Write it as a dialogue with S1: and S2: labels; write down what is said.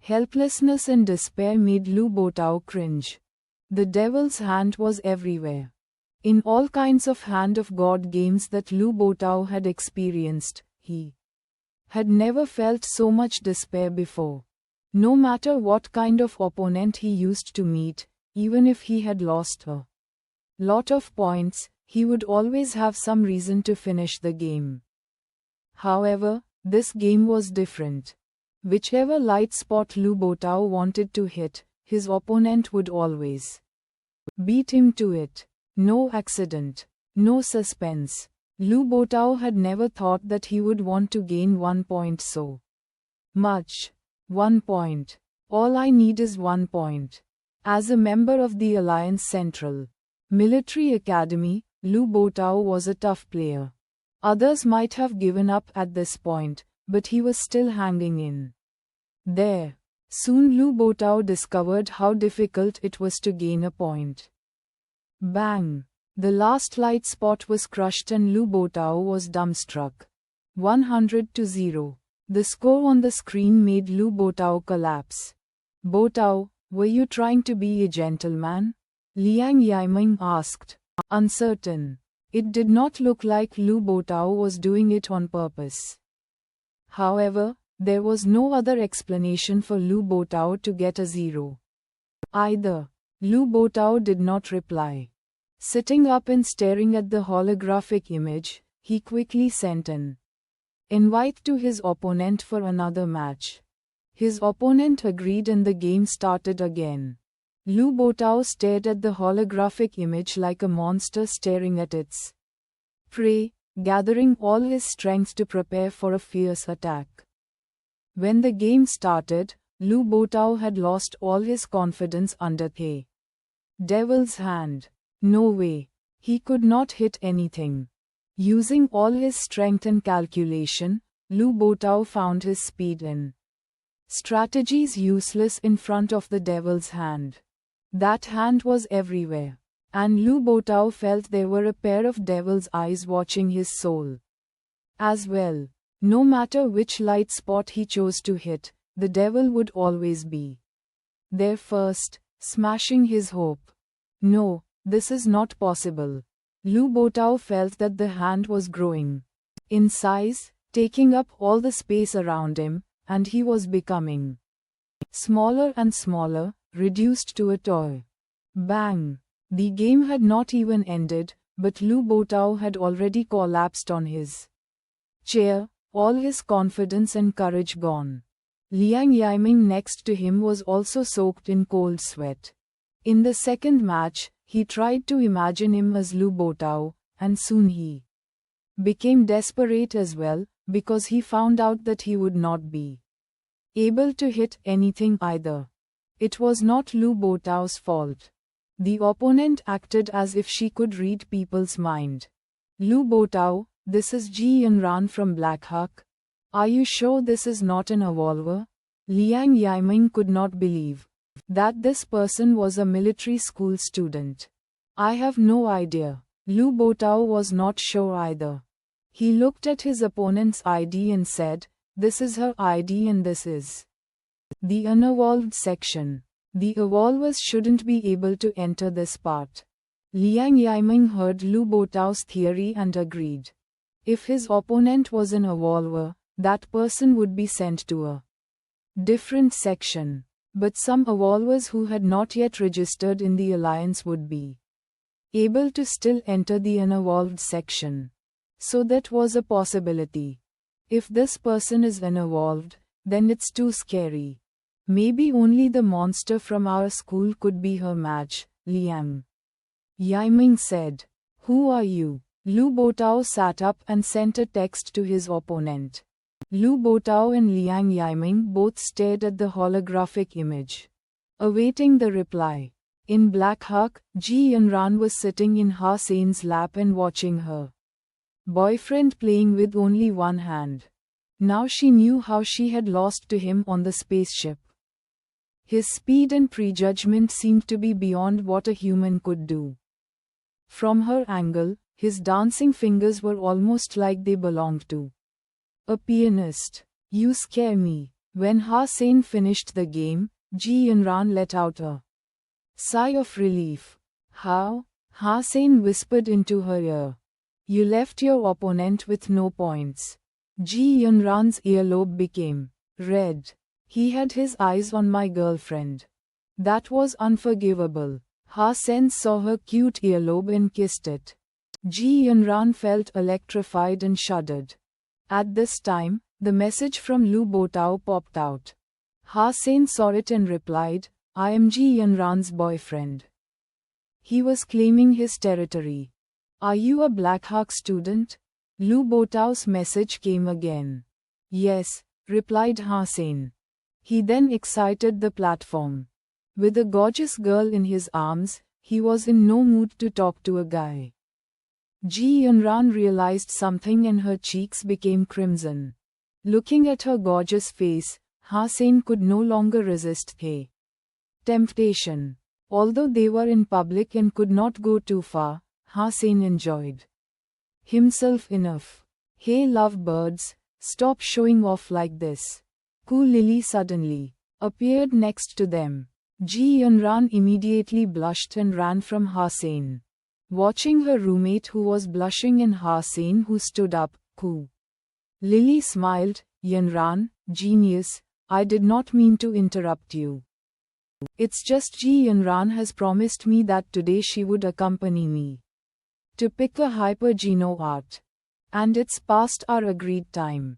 S1: Helplessness and despair made Lu Botao cringe. The devil's hand was everywhere. In all kinds of Hand of God games that Lu Botao had experienced, he had never felt so much despair before. No matter what kind of opponent he used to meet, even if he had lost a lot of points, he would always have some reason to finish the game. However, this game was different. Whichever light spot Lu Botao wanted to hit, his opponent would always beat him to it. No accident, no suspense. Lu Botao had never thought that he would want to gain 1 point so much. 1 point. All I need is 1 point. As a member of the Alliance Central Military Academy, Lu Botao was a tough player. Others might have given up at this point, but he was still hanging in there. Soon Lu Botao discovered how difficult it was to gain a point. Bang! The last light spot was crushed and Lu Botao was dumbstruck. 100-0. The score on the screen made Lu Botao collapse. Botao, were you trying to be a gentleman? Liang Yiming asked, uncertain. It did not look like Lu Botao was doing it on purpose. However, there was no other explanation for Lu Botao to get a 0. Either. Lu Botao did not reply. Sitting up and staring at the holographic image, he quickly sent an invite to his opponent for another match. His opponent agreed and the game started again. Lu Botao stared at the holographic image like a monster staring at its prey, gathering all his strength to prepare for a fierce attack. When the game started, Lu Botao had lost all his confidence under the devil's hand. No way. He could not hit anything. Using all his strength and calculation, Lu Botao found his speed and strategies useless in front of the devil's hand. That hand was everywhere. And Lu Botao felt there were a pair of devil's eyes watching his soul as well. No matter which light spot he chose to hit, the devil would always be there first, smashing his hope. No. This is not possible. Lu Botao felt that the hand was growing in size, taking up all the space around him, and he was becoming smaller and smaller, reduced to a toy. Bang! The game had not even ended, but Lu Botao had already collapsed on his chair, all his confidence and courage gone. Liang Yiming next to him was also soaked in cold sweat. In the second match, he tried to imagine him as Lu Botao, and soon he became desperate as well, because he found out that he would not be able to hit anything either. It was not Lu Botao's fault. The opponent acted as if she could read people's mind. Lu Botao, this is Ji Yanran from Black Hawk. Are you sure this is not an evolver? Liang Yiming could not believe that this person was a military school student. I have no idea. Lu Botao was not sure either. He looked at his opponent's ID and said, this is her ID and this is the unevolved section. The evolvers shouldn't be able to enter this part. Liang Yiming heard Lu Botao's theory and agreed. If his opponent was an evolver, that person would be sent to a different section. But some evolvers who had not yet registered in the alliance would be able to still enter the unevolved section. So that was a possibility. If this person is unevolved, then it's too scary. Maybe only the monster from our school could be her match, Liang Yiming said. Who are you? Lu Botao sat up and sent a text to his opponent. Lu Botao and Liang Yiming both stared at the holographic image, awaiting the reply. In Black Hawk, Ji Yanran was sitting in Ha Sain's lap and watching her boyfriend playing with only one hand. Now she knew how she had lost to him on the spaceship. His speed and prejudgment seemed to be beyond what a human could do. From her angle, his dancing fingers were almost like they belonged to a pianist. You scare me. When Ha-Sein finished the game, Ji Yunran let out a sigh of relief. How? Ha-Sein whispered into her ear. You left your opponent with no points. Ji Yunran's earlobe became red. He had his eyes on my girlfriend. That was unforgivable. Ha-Sein saw her cute earlobe and kissed it. Ji Yunran felt electrified and shuddered. At this time, the message from Lu Botao popped out. Ha-Sein saw it and replied, I am Ji Yunran's boyfriend. He was claiming his territory. Are you a Black Hawk student? Lu Botao's message came again. Yes, replied Ha-Sein. He then exited the platform. With a gorgeous girl in his arms, he was in no mood to talk to a guy. Ji Yunran realized something and her cheeks became crimson. Looking at her gorgeous face, Ha-Sein could no longer resist the temptation. Although they were in public and could not go too far, Ha-Sein enjoyed himself enough. Hey lovebirds, stop showing off like this. Ku Lily suddenly appeared next to them. Ji Yunran immediately blushed and ran from Ha-Sein. Watching her roommate who was blushing and Ha-Sein who stood up, Ku Lily smiled, Yunran, genius, I did not mean to interrupt you. It's just Ji Yunran has promised me that today she would accompany me to pick a hyper-geno art. And it's past our agreed time.